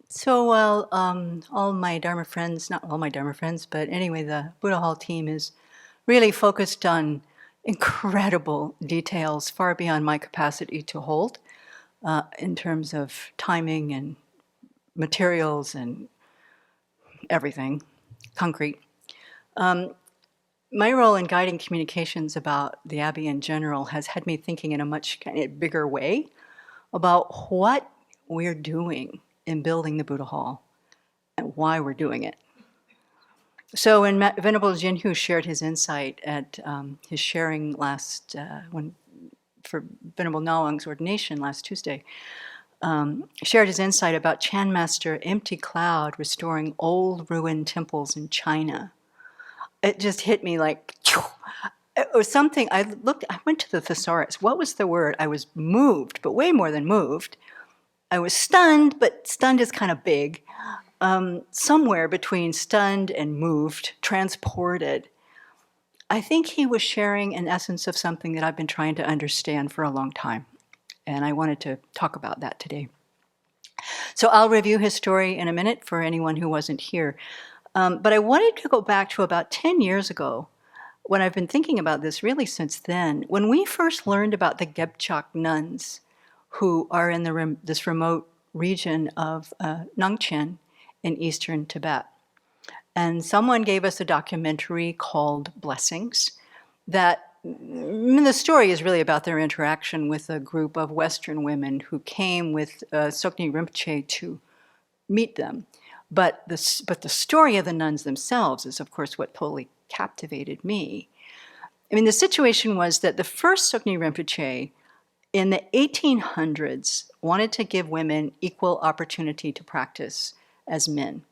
So while all my Dharma friends, not all my Dharma friends, but anyway, the Buddha Hall team is really focused on incredible details far beyond my capacity to hold in terms of timing and materials and everything, concrete. My role in guiding communications about the Abbey in general has had me thinking in a much kind of bigger way about what we're doing in building the Buddha Hall and why we're doing it. So when Venerable Jinhu shared his insight at his sharing for Venerable Nawang's ordination last Tuesday, shared his insight about Chan Master Empty Cloud restoring old ruined temples in China. It just hit me like, it was something. I went to the thesaurus. What was the word? I was moved, but way more than moved. I was stunned, but stunned is kind of big. Somewhere between stunned and moved, transported. I think he was sharing an essence of something that I've been trying to understand for a long time. And I wanted to talk about that today. So I'll review his story in a minute for anyone who wasn't here. But I wanted to go back to about 10 years ago, when I've been thinking about this really since then, when we first learned about the Gebchak nuns who are in this remote region of Nangchen in eastern Tibet. And someone gave us a documentary called Blessings the story is really about their interaction with a group of Western women who came with Sokni Rinpoche to meet them. But the story of the nuns themselves is, of course, what totally captivated me. I mean, the situation was that the first Sokni Rinpoche in the 1800s wanted to give women equal opportunity to practice as men.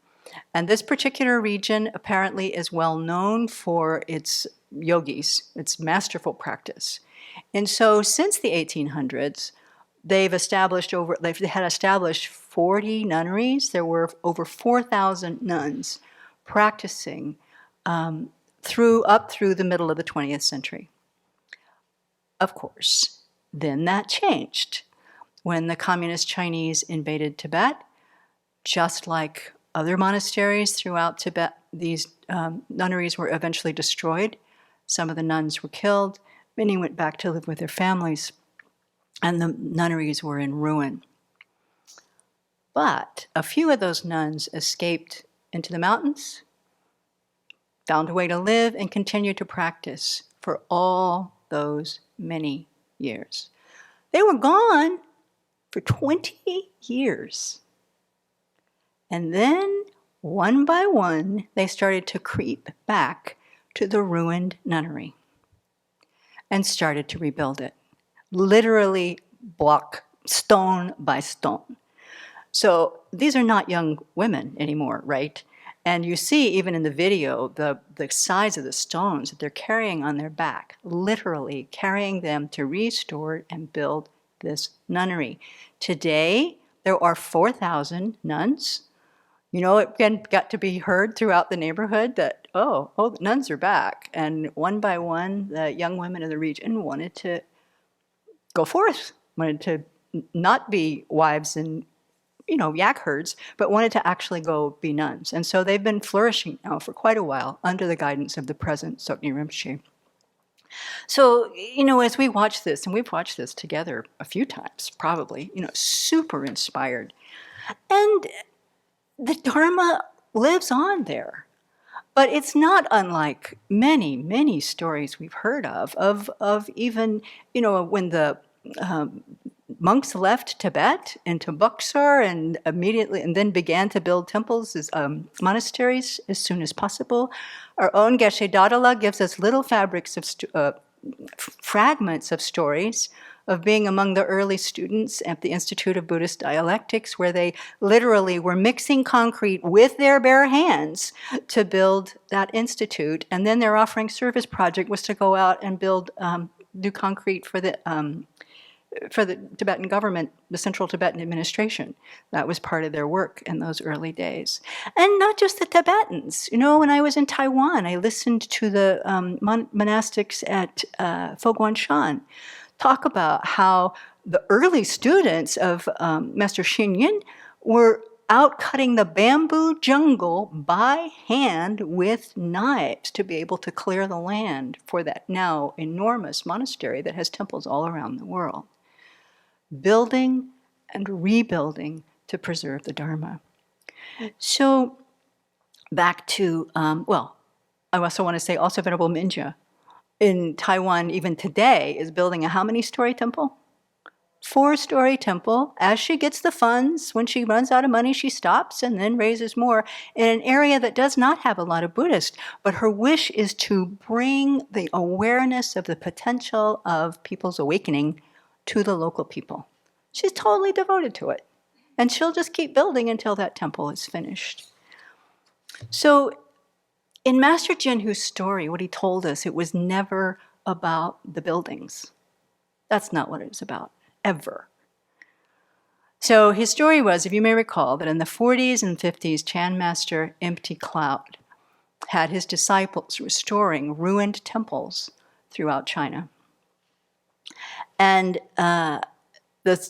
And this particular region apparently is well known for its yogis, its masterful practice. And so since the 1800s, they had established 40 nunneries. There were over 4,000 nuns practicing up through the middle of the 20th century. Of course, then that changed when the communist Chinese invaded Tibet. Just like other monasteries throughout Tibet, these nunneries were eventually destroyed. Some of the nuns were killed. Many went back to live with their families, and the nunneries were in ruin. But a few of those nuns escaped into the mountains, found a way to live, and continued to practice for all those many years. They were gone for 20 years. And then, one by one, they started to creep back to the ruined nunnery and started to rebuild it, literally block, stone by stone. So these are not young women anymore, right? And you see, even in the video, the size of the stones that they're carrying on their back, literally carrying them to restore and build this nunnery. Today, there are 4,000 nuns. You know, it got to be heard throughout the neighborhood that, oh, the nuns are back. And one by one, the young women in the region wanted to go forth, wanted to not be wives and, yak herds, but wanted to actually go be nuns. And so they've been flourishing now for quite a while under the guidance of the present Sokni Rinpoche. So, as we watch this, and we've watched this together a few times, probably, super inspired. And the Dharma lives on there. But it's not unlike many, many stories we've heard of even, when the monks left Tibet into Buxar and then began to build temples as monasteries as soon as possible. Our own Geshe Dadala gives us little fragments of stories of being among the early students at the Institute of Buddhist Dialectics, where they literally were mixing concrete with their bare hands to build that institute. And then their offering service project was to go out and do concrete for the Tibetan government, the Central Tibetan Administration. That was part of their work in those early days. And not just the Tibetans. When I was in Taiwan, I listened to the monastics at Foguanshan talk about how the early students of Master Xinyin were out cutting the bamboo jungle by hand with knives to be able to clear the land for that now enormous monastery that has temples all around the world. Building and rebuilding to preserve the Dharma. So back to, I also want to say also Venerable Minja in Taiwan even today is building a how many story temple? 4-story temple. As she gets the funds, when she runs out of money, she stops and then raises more in an area that does not have a lot of Buddhists. But her wish is to bring the awareness of the potential of people's awakening to the local people. She's totally devoted to it. And she'll just keep building until that temple is finished. So in Master Jinhu's story, what he told us, it was never about the buildings. That's not what it was about. Ever. So his story was, if you may recall, that in the 40s and 50s, Chan Master Empty Cloud had his disciples restoring ruined temples throughout China. And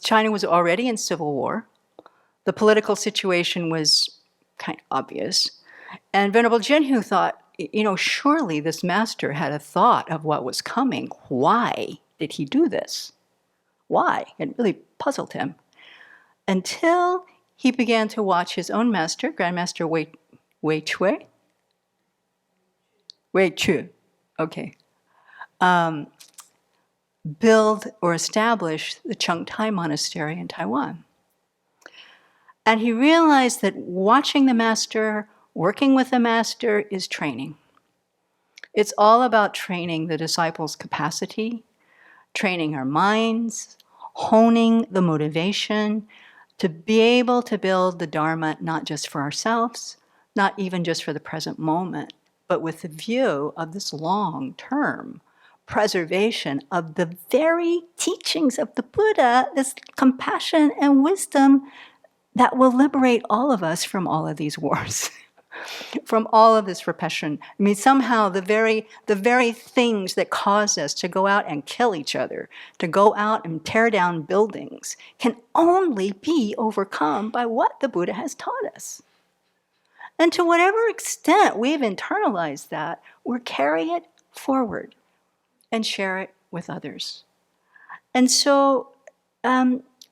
China was already in civil war. The political situation was kind of obvious. And Venerable Jinhu thought, surely this master had a thought of what was coming. Why did he do this? Why? It really puzzled him. Until he began to watch his own master, Grandmaster Wei Chu, okay, build or establish the Chengtai Monastery in Taiwan. And he realized that watching the master, working with the master is training. It's all about training the disciples' capacity, training our minds, honing the motivation to be able to build the Dharma not just for ourselves, not even just for the present moment, but with the view of this long-term preservation of the very teachings of the Buddha, this compassion and wisdom that will liberate all of us from all of these wars. From all of this repression. I mean, somehow the very things that cause us to go out and kill each other, to go out and tear down buildings, can only be overcome by what the Buddha has taught us. And to whatever extent we've internalized that, we'll carry it forward and share it with others. And so,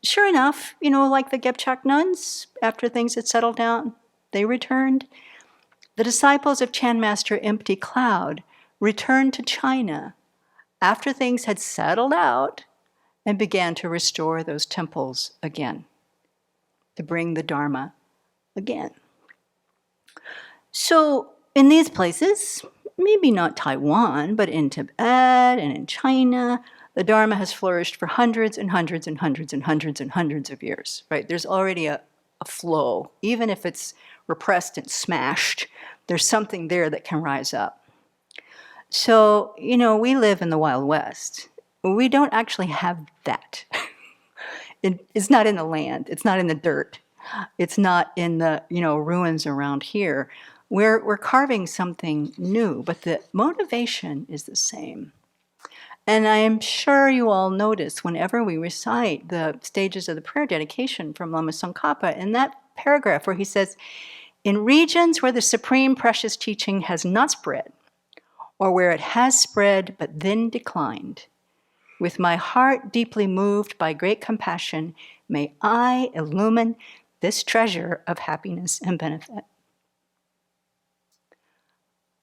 sure enough, like the Gebchak nuns, after things had settled down, they returned. The disciples of Chan Master Empty Cloud returned to China after things had settled out and began to restore those temples again, to bring the Dharma again. So in these places, maybe not Taiwan, but in Tibet and in China, the Dharma has flourished for hundreds and hundreds and hundreds and hundreds and hundreds of years, right? There's already a flow, even if it's repressed and smashed, there's something there that can rise up. So, we live in the Wild West. We don't actually have that. It's not in the land. It's not in the dirt. It's not in the, ruins around here. We're carving something new, but the motivation is the same. And I am sure you all notice whenever we recite the stages of the prayer dedication from Lama Tsongkhapa, in that paragraph where he says, in regions where the supreme precious teaching has not spread, or where it has spread but then declined, with my heart deeply moved by great compassion, may I illumine this treasure of happiness and benefit.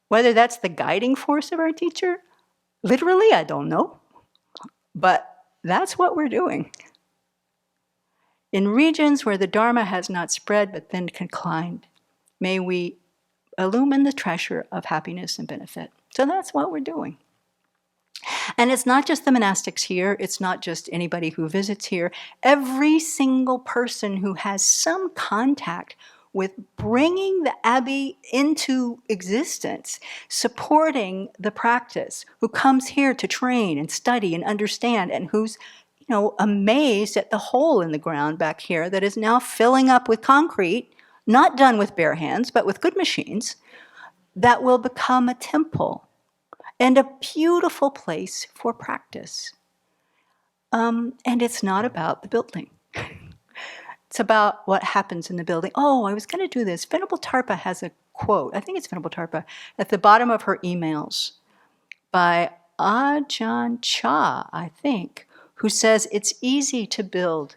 Whether that's the guiding force of our teacher, literally, I don't know, but that's what we're doing. In regions where the Dharma has not spread but then declined, may we illumine the treasure of happiness and benefit. So that's what we're doing. And it's not just the monastics here, it's not just anybody who visits here. Every single person who has some contact with bringing the Abbey into existence, supporting the practice, who comes here to train and study and understand, and who's amazed at the hole in the ground back here that is now filling up with concrete, not done with bare hands, but with good machines, that will become a temple and a beautiful place for practice. And it's not about the building. It's about what happens in the building. Oh, I was going to do this. Venerable Tarpa has a quote, I think it's Venerable Tarpa, at the bottom of her emails by Ajahn Chah, I think, who says it's easy to build.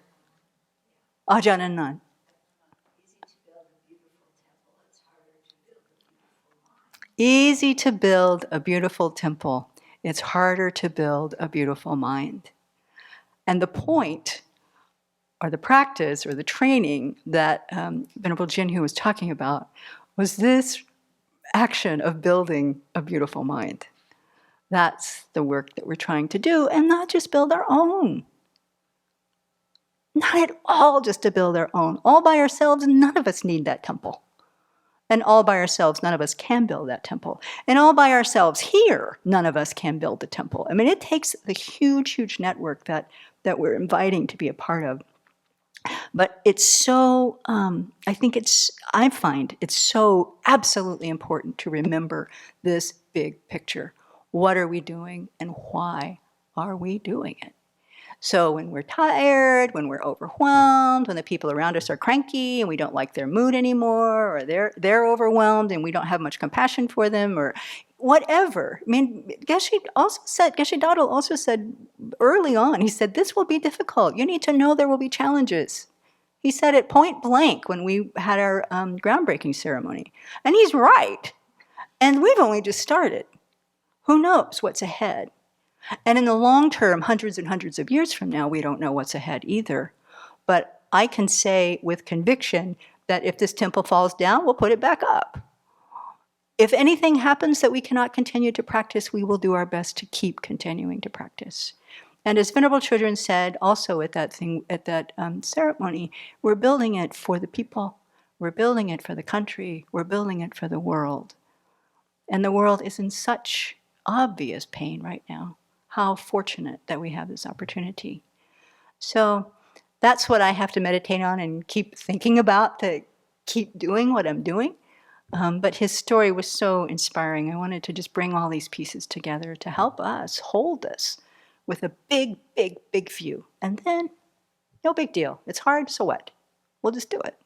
Ajahn Anan. Easy to build a beautiful temple. It's harder to build a beautiful mind. And the point, or the practice, or the training that Venerable Jinhu was talking about was this action of building a beautiful mind. That's the work that we're trying to do, and not just build our own. Not at all just to build our own. All by ourselves, none of us need that temple. And all by ourselves, none of us can build that temple. And all by ourselves here, none of us can build the temple. I mean, it takes the huge, huge network that we're inviting to be a part of. But it's so, I find it's so absolutely important to remember this big picture. What are we doing and why are we doing it? So when we're tired, when we're overwhelmed, when the people around us are cranky and we don't like their mood anymore, or they're overwhelmed and we don't have much compassion for them, or whatever. I mean, Geshe Dado also said early on, he said, this will be difficult. You need to know there will be challenges. He said it point blank when we had our groundbreaking ceremony. And he's right. And we've only just started. Who knows what's ahead? And in the long term, hundreds and hundreds of years from now, we don't know what's ahead either. But I can say with conviction that if this temple falls down, we'll put it back up. If anything happens that we cannot continue to practice, we will do our best to keep continuing to practice. And as Venerable Children said also at that ceremony, we're building it for the people, we're building it for the country, we're building it for the world. And the world is in such obvious pain right now. How fortunate that we have this opportunity. So that's what I have to meditate on and keep thinking about to keep doing what I'm doing. But his story was so inspiring. I wanted to just bring all these pieces together to help us hold this with a big, big, big view. And then, no big deal. It's hard, so what? We'll just do it.